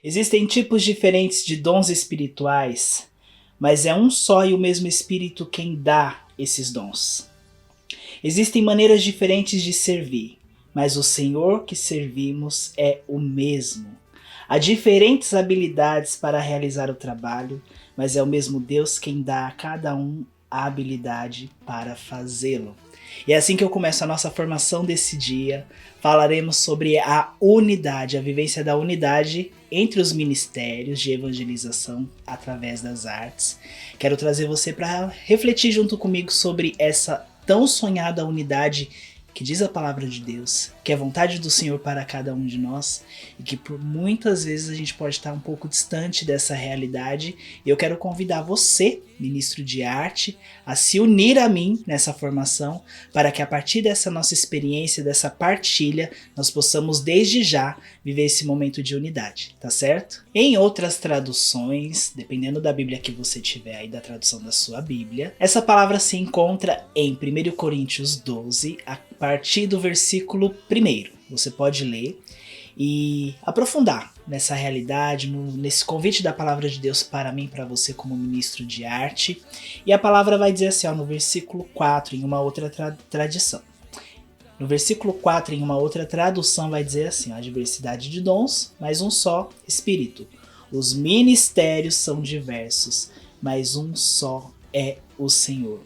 Existem tipos diferentes de dons espirituais, mas é um só e o mesmo Espírito quem dá esses dons. Existem maneiras diferentes de servir, mas o Senhor que servimos é o mesmo. Há diferentes habilidades para realizar o trabalho, mas é o mesmo Deus quem dá a cada um a habilidade para fazê-lo. E é assim que eu começo a nossa formação desse dia. Falaremos sobre a unidade, a vivência da unidade entre os ministérios de evangelização através das artes. Quero trazer você para refletir junto comigo sobre essa tão sonhada unidade que diz a palavra de Deus, que é vontade do Senhor para cada um de nós e que por muitas vezes a gente pode estar um pouco distante dessa realidade. E eu quero convidar você, ministro de arte, a se unir a mim nessa formação para que a partir dessa nossa experiência, dessa partilha, nós possamos desde já viver esse momento de unidade, tá certo? Em outras traduções, dependendo da Bíblia que você tiver aí, da tradução da sua Bíblia, essa palavra se encontra em 1 Coríntios 12, a partir do versículo 1. Você pode ler e aprofundar nessa realidade, nesse convite da palavra de Deus para mim, para você como ministro de arte. E a palavra vai dizer assim, no versículo 4, em uma outra tradição. No versículo 4, em uma outra tradução, vai dizer assim, a diversidade de dons, mas um só Espírito. Os ministérios são diversos, mas um só é o Senhor.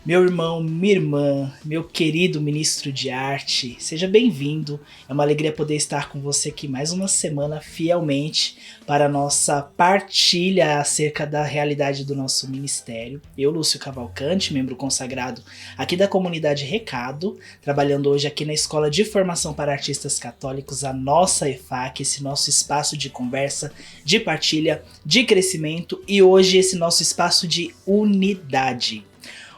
Meu irmão, minha irmã, meu querido ministro de arte, seja bem-vindo. É uma alegria poder estar com você aqui mais uma semana fielmente para a nossa partilha acerca da realidade do nosso ministério. Eu, Lúcio Cavalcante, membro consagrado aqui da comunidade Recado, trabalhando hoje aqui na Escola de Formação para Artistas Católicos, a nossa EFAC, esse nosso espaço de conversa, de partilha, de crescimento e hoje esse nosso espaço de unidade.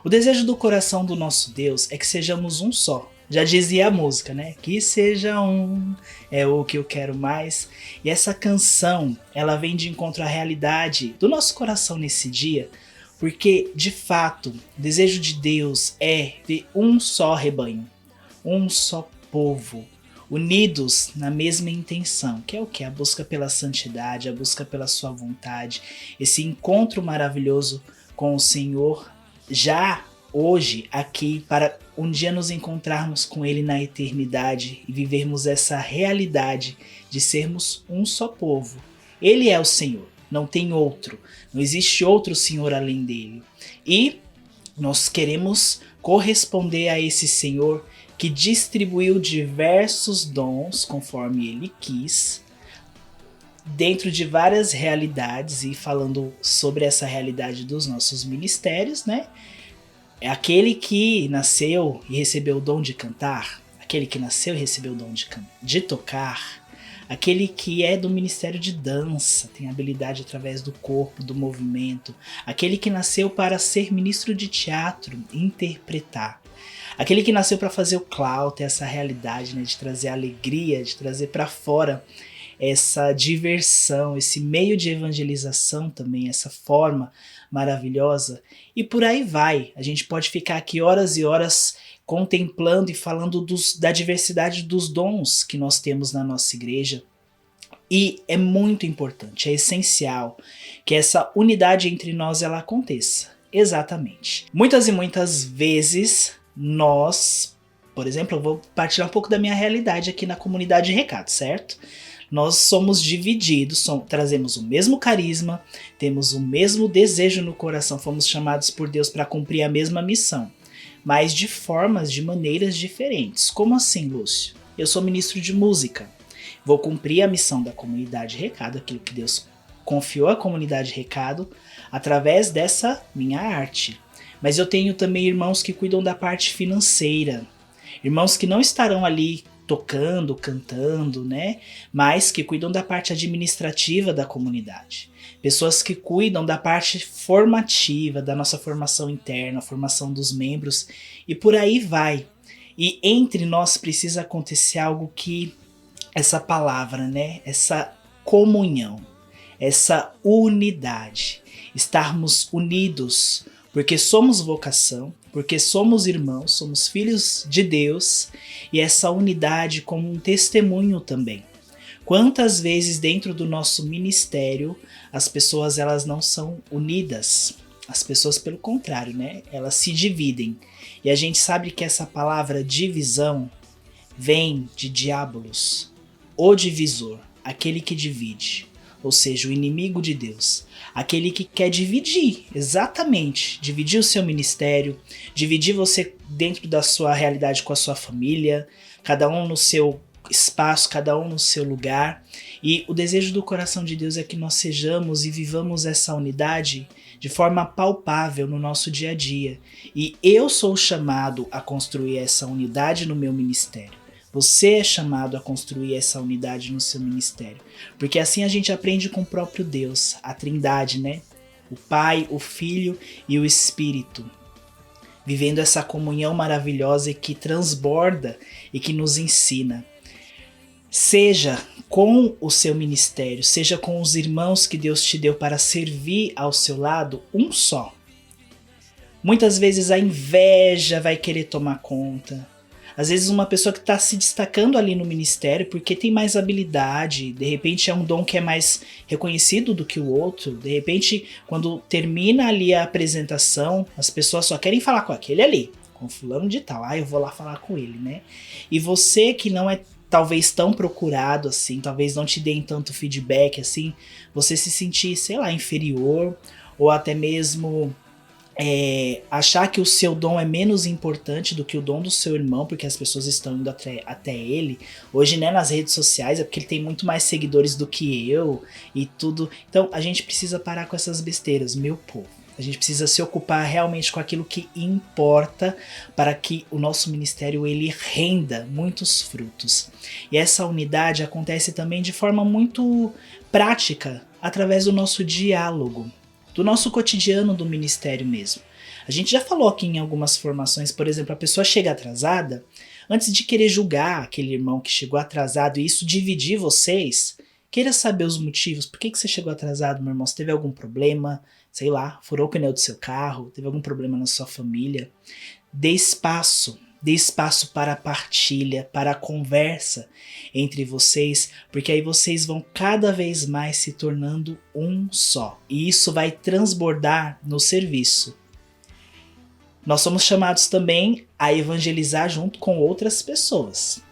O desejo do coração do nosso Deus é que sejamos um só. Já dizia a música, né? Que seja um, é o que eu quero mais. E essa canção, ela vem de encontro à realidade do nosso coração nesse dia, porque, de fato, o desejo de Deus é ver um só rebanho, um só povo, unidos na mesma intenção, que é o que? A busca pela santidade, a busca pela sua vontade, esse encontro maravilhoso com o Senhor, já hoje aqui, para um dia nos encontrarmos com Ele na eternidade e vivermos essa realidade de sermos um só povo. Ele é o Senhor, não tem outro, não existe outro Senhor além dele. E nós queremos corresponder a esse Senhor que distribuiu diversos dons conforme Ele quis, dentro de várias realidades, e falando sobre essa realidade dos nossos ministérios, né? É aquele que nasceu e recebeu o dom de cantar, aquele que nasceu e recebeu o dom de tocar, aquele que é do ministério de dança, tem habilidade através do corpo, do movimento, aquele que nasceu para ser ministro de teatro, interpretar, aquele que nasceu para fazer o clown, ter essa realidade, né, de trazer alegria, de trazer para fora essa diversão, esse meio de evangelização também, essa forma maravilhosa, e por aí vai. A gente pode ficar aqui horas e horas contemplando e falando da diversidade dos dons que nós temos na nossa igreja, e é muito importante, é essencial que essa unidade entre nós ela aconteça, exatamente. Muitas e muitas vezes nós, por exemplo, eu vou partilhar um pouco da minha realidade aqui na comunidade Recado, certo? Nós somos divididos, trazemos o mesmo carisma, temos o mesmo desejo no coração, fomos chamados por Deus para cumprir a mesma missão, mas de formas, de maneiras diferentes. Como assim, Lúcio? Eu sou ministro de música, vou cumprir a missão da comunidade Recado, aquilo que Deus confiou à comunidade Recado, através dessa minha arte. Mas eu tenho também irmãos que cuidam da parte financeira, irmãos que não estarão ali tocando, cantando, né? Mas que cuidam da parte administrativa da comunidade. Pessoas que cuidam da parte formativa, da nossa formação interna, a formação dos membros, e por aí vai. E entre nós precisa acontecer algo que, essa palavra, né? Essa comunhão, essa unidade, estarmos unidos, porque somos vocação, porque somos irmãos, somos filhos de Deus, e essa unidade como um testemunho também. Quantas vezes dentro do nosso ministério as pessoas elas não são unidas? As pessoas, pelo contrário, né? Elas se dividem. E a gente sabe que essa palavra divisão vem de diabolos, o divisor, aquele que divide, ou seja, o inimigo de Deus, aquele que quer dividir, exatamente, dividir o seu ministério, dividir você dentro da sua realidade com a sua família, cada um no seu espaço, cada um no seu lugar. E o desejo do coração de Deus é que nós sejamos e vivamos essa unidade de forma palpável no nosso dia a dia. E eu sou chamado a construir essa unidade no meu ministério. Você é chamado a construir essa unidade no seu ministério. Porque assim a gente aprende com o próprio Deus, a Trindade, né? O Pai, o Filho e o Espírito. Vivendo essa comunhão maravilhosa que transborda e que nos ensina. Seja com o seu ministério, seja com os irmãos que Deus te deu para servir ao seu lado, um só. Muitas vezes a inveja vai querer tomar conta. Às vezes uma pessoa que está se destacando ali no ministério porque tem mais habilidade, de repente é um dom que é mais reconhecido do que o outro, de repente quando termina ali a apresentação, as pessoas só querem falar com aquele ali, com fulano de tal, eu vou lá falar com ele, né? E você que não é talvez tão procurado assim, talvez não te deem tanto feedback assim, você se sentir, sei lá, inferior, ou até mesmo achar que o seu dom é menos importante do que o dom do seu irmão, porque as pessoas estão indo até ele. Hoje, né, nas redes sociais, é porque ele tem muito mais seguidores do que eu e tudo. Então, a gente precisa parar com essas besteiras, meu povo. A gente precisa se ocupar realmente com aquilo que importa para que o nosso ministério ele renda muitos frutos. E essa unidade acontece também de forma muito prática, através do nosso diálogo, do nosso cotidiano do ministério mesmo. A gente já falou aqui em algumas formações, por exemplo, a pessoa chega atrasada, antes de querer julgar aquele irmão que chegou atrasado e isso dividir vocês, queira saber os motivos. Por que você chegou atrasado, meu irmão? Você teve algum problema? Sei lá, furou o pneu do seu carro? Teve algum problema na sua família? Dê espaço para a partilha, para a conversa entre vocês, porque aí vocês vão cada vez mais se tornando um só. E isso vai transbordar no serviço. Nós somos chamados também a evangelizar junto com outras pessoas.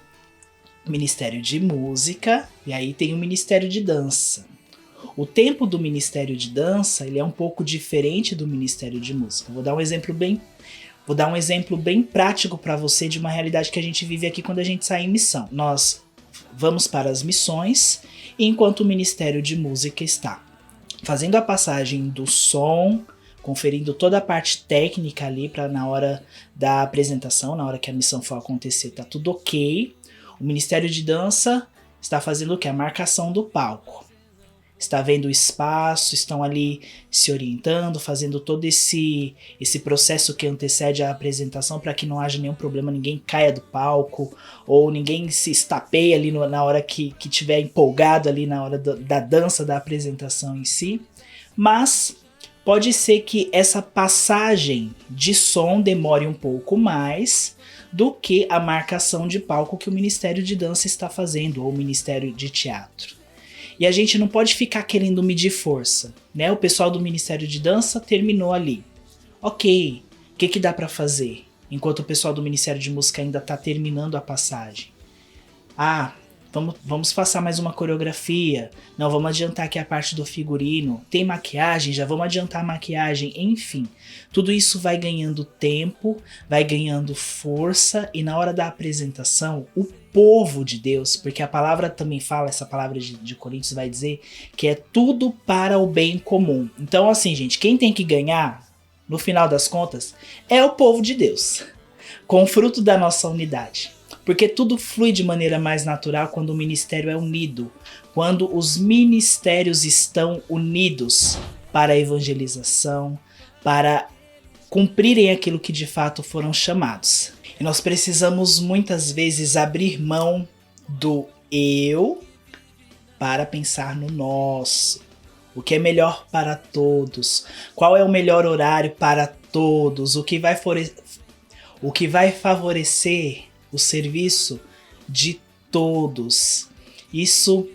Ministério de música, e aí tem o ministério de dança. O tempo do ministério de dança ele é um pouco diferente do ministério de música. Vou dar um exemplo bem prático para você de uma realidade que a gente vive aqui quando a gente sai em missão. Nós vamos para as missões, enquanto o ministério de música está fazendo a passagem do som, conferindo toda a parte técnica ali para na hora da apresentação, na hora que a missão for acontecer, tá tudo ok. O ministério de dança está fazendo o que? A marcação do palco. Está vendo o espaço, estão ali se orientando, fazendo todo esse processo que antecede a apresentação para que não haja nenhum problema, ninguém caia do palco ou ninguém se estapeie ali na hora que tiver empolgado ali na hora da dança, da apresentação em si. Mas pode ser que essa passagem de som demore um pouco mais do que a marcação de palco que o Ministério de Dança está fazendo ou o Ministério de Teatro. E a gente não pode ficar querendo medir força, né? O pessoal do Ministério de Dança terminou ali. Ok, o que dá pra fazer? Enquanto o pessoal do Ministério de Música ainda tá terminando a passagem. Vamos passar mais uma coreografia. Não, vamos adiantar aqui a parte do figurino. Tem maquiagem? Já vamos adiantar a maquiagem. Enfim, tudo isso vai ganhando tempo, vai ganhando força. E na hora da apresentação, o povo de Deus, porque a palavra também fala, essa palavra de Coríntios vai dizer que é tudo para o bem comum. Então assim, gente, quem tem que ganhar, no final das contas, é o povo de Deus, com o fruto da nossa unidade. Porque tudo flui de maneira mais natural quando o ministério é unido, quando os ministérios estão unidos para a evangelização, para cumprirem aquilo que de fato foram chamados. E nós precisamos muitas vezes abrir mão do eu para pensar no nosso. O que é melhor para todos? Qual é o melhor horário para todos? O que vai favorecer o serviço de todos? Isso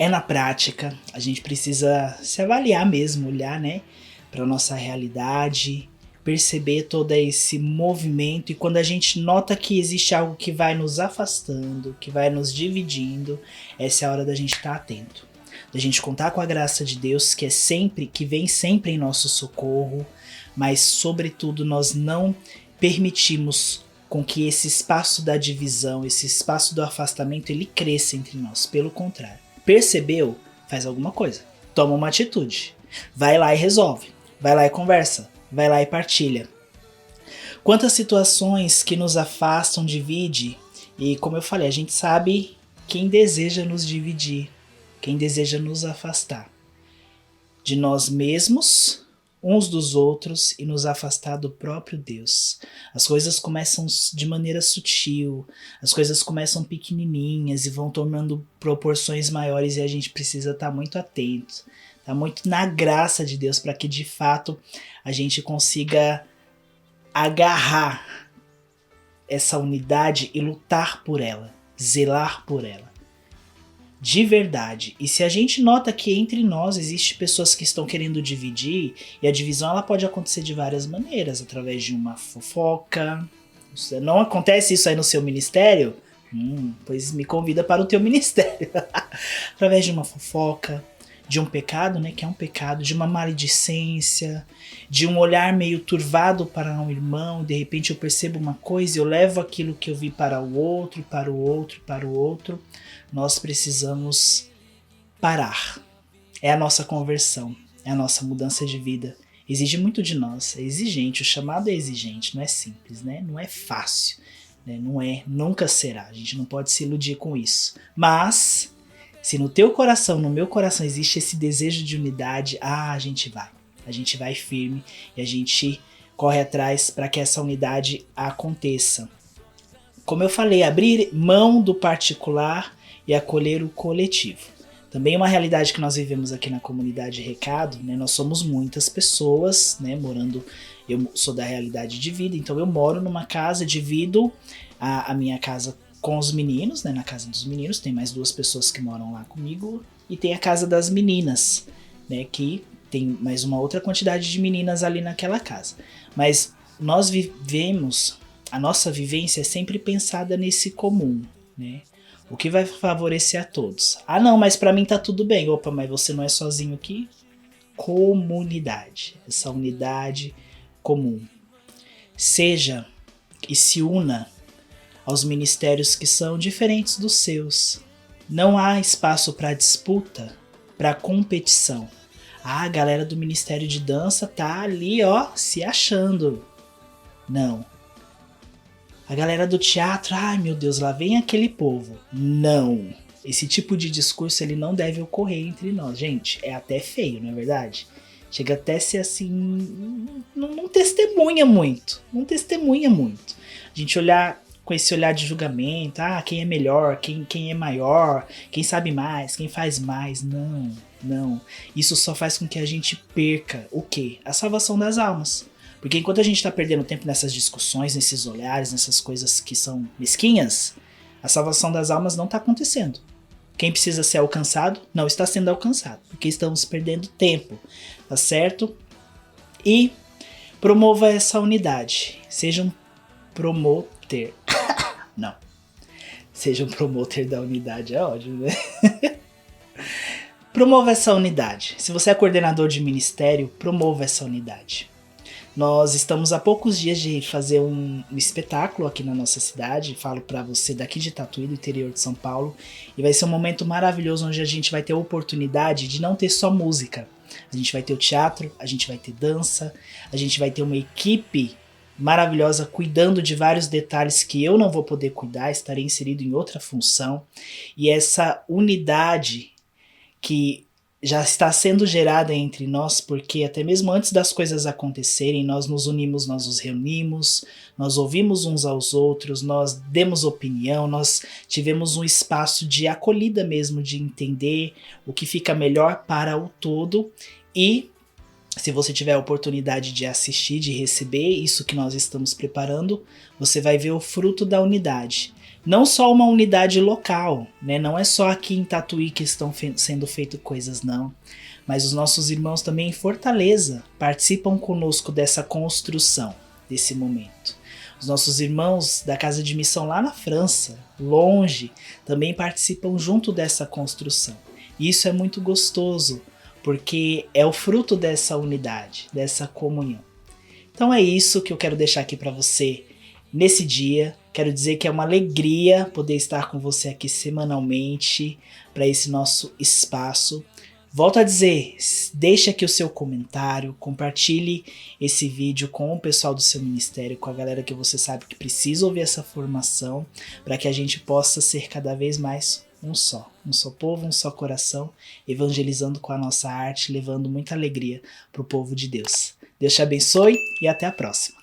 É na prática, a gente precisa se avaliar mesmo, olhar, né, para nossa realidade, perceber todo esse movimento, e quando a gente nota que existe algo que vai nos afastando, que vai nos dividindo, essa é a hora da gente estar atento. Da gente contar com a graça de Deus, que vem sempre em nosso socorro, mas sobretudo nós não permitimos com que esse espaço da divisão, esse espaço do afastamento, ele cresça entre nós. Pelo contrário. Percebeu? Faz alguma coisa. Toma uma atitude. Vai lá e resolve. Vai lá e conversa. Vai lá e partilha. Quantas situações que nos afastam, divide, e como eu falei, a gente sabe quem deseja nos dividir, quem deseja nos afastar de nós mesmos, uns dos outros, e nos afastar do próprio Deus. As coisas começam de maneira sutil, as coisas começam pequenininhas e vão tomando proporções maiores, e a gente precisa estar muito atento, estar muito na graça de Deus, para que de fato a gente consiga agarrar essa unidade e lutar por ela, zelar por ela. De verdade. E se a gente nota que entre nós existe pessoas que estão querendo dividir, e a divisão ela pode acontecer de várias maneiras, através de uma fofoca. Não acontece isso aí no seu ministério? Pois me convida para o teu ministério. Através de uma fofoca, de um pecado, né, que é um pecado, de uma maledicência, de um olhar meio turvado para um irmão, de repente eu percebo uma coisa e eu levo aquilo que eu vi para o outro, para o outro, para o outro. Nós precisamos parar. É a nossa conversão, é a nossa mudança de vida. Exige muito de nós, é exigente, o chamado é exigente, não é simples, né? Não é fácil, né? Não é, nunca será, a gente não pode se iludir com isso. Mas, se no teu coração, no meu coração existe esse desejo de unidade, a gente vai firme e a gente corre atrás para que essa unidade aconteça. Como eu falei, abrir mão do particular e acolher o coletivo. Também uma realidade que nós vivemos aqui na comunidade Recado, né? Nós somos muitas pessoas, né, morando. Eu sou da realidade de vida, então eu moro numa casa, divido a minha casa com os meninos, né, na casa dos meninos, tem mais 2 pessoas que moram lá comigo, e tem a casa das meninas, né, que tem mais uma outra quantidade de meninas ali naquela casa. Mas nós vivemos, a nossa vivência é sempre pensada nesse comum, né? O que vai favorecer a todos. Ah não, mas pra mim tá tudo bem. Opa, mas você não é sozinho aqui? Comunidade. Essa unidade comum. Seja e se una aos ministérios que são diferentes dos seus. Não há espaço para disputa, para competição. Ah, a galera do Ministério de Dança tá ali, ó, se achando. Não. A galera do teatro, ai meu Deus, lá vem aquele povo. Não. Esse tipo de discurso ele não deve ocorrer entre nós. Gente, é até feio, não é verdade? Chega até a ser assim, não testemunha muito. Não testemunha muito. A gente olhar com esse olhar de julgamento, ah, quem é melhor, quem é maior, quem sabe mais, quem faz mais. Não. Isso só faz com que a gente perca o quê? A salvação das almas. Porque enquanto a gente está perdendo tempo nessas discussões, nesses olhares, nessas coisas que são mesquinhas, a salvação das almas não está acontecendo. Quem precisa ser alcançado não está sendo alcançado, porque estamos perdendo tempo, tá certo? E promova essa unidade. Seja um promoter. Não. Seja um promoter da unidade, é ótimo, né? Promova essa unidade. Se você é coordenador de ministério, promova essa unidade. Nós estamos a poucos dias de fazer um espetáculo aqui na nossa cidade, falo para você daqui de Tatuí, do interior de São Paulo, e vai ser um momento maravilhoso onde a gente vai ter a oportunidade de não ter só música. A gente vai ter o teatro, a gente vai ter dança, a gente vai ter uma equipe maravilhosa cuidando de vários detalhes que eu não vou poder cuidar, estarei inserido em outra função, e essa unidade que já está sendo gerada entre nós, porque até mesmo antes das coisas acontecerem, nós nos unimos, nós nos reunimos, nós ouvimos uns aos outros, nós demos opinião, nós tivemos um espaço de acolhida mesmo, de entender o que fica melhor para o todo. E se você tiver a oportunidade de assistir, de receber isso que nós estamos preparando, você vai ver o fruto da unidade. não só uma unidade local, né? Não é só aqui em Tatuí que estão sendo feitas coisas, não. Mas os nossos irmãos também em Fortaleza participam conosco dessa construção, desse momento. Os nossos irmãos da Casa de Missão lá na França, longe, também participam junto dessa construção. E isso é muito gostoso, porque é o fruto dessa unidade, dessa comunhão. Então é isso que eu quero deixar aqui para você nesse dia. Quero dizer que é uma alegria poder estar com você aqui semanalmente para esse nosso espaço. Volto a dizer, deixa aqui o seu comentário, compartilhe esse vídeo com o pessoal do seu ministério, com a galera que você sabe que precisa ouvir essa formação, para que a gente possa ser cada vez mais um só povo, um só coração, evangelizando com a nossa arte, levando muita alegria para o povo de Deus. Deus te abençoe e até a próxima.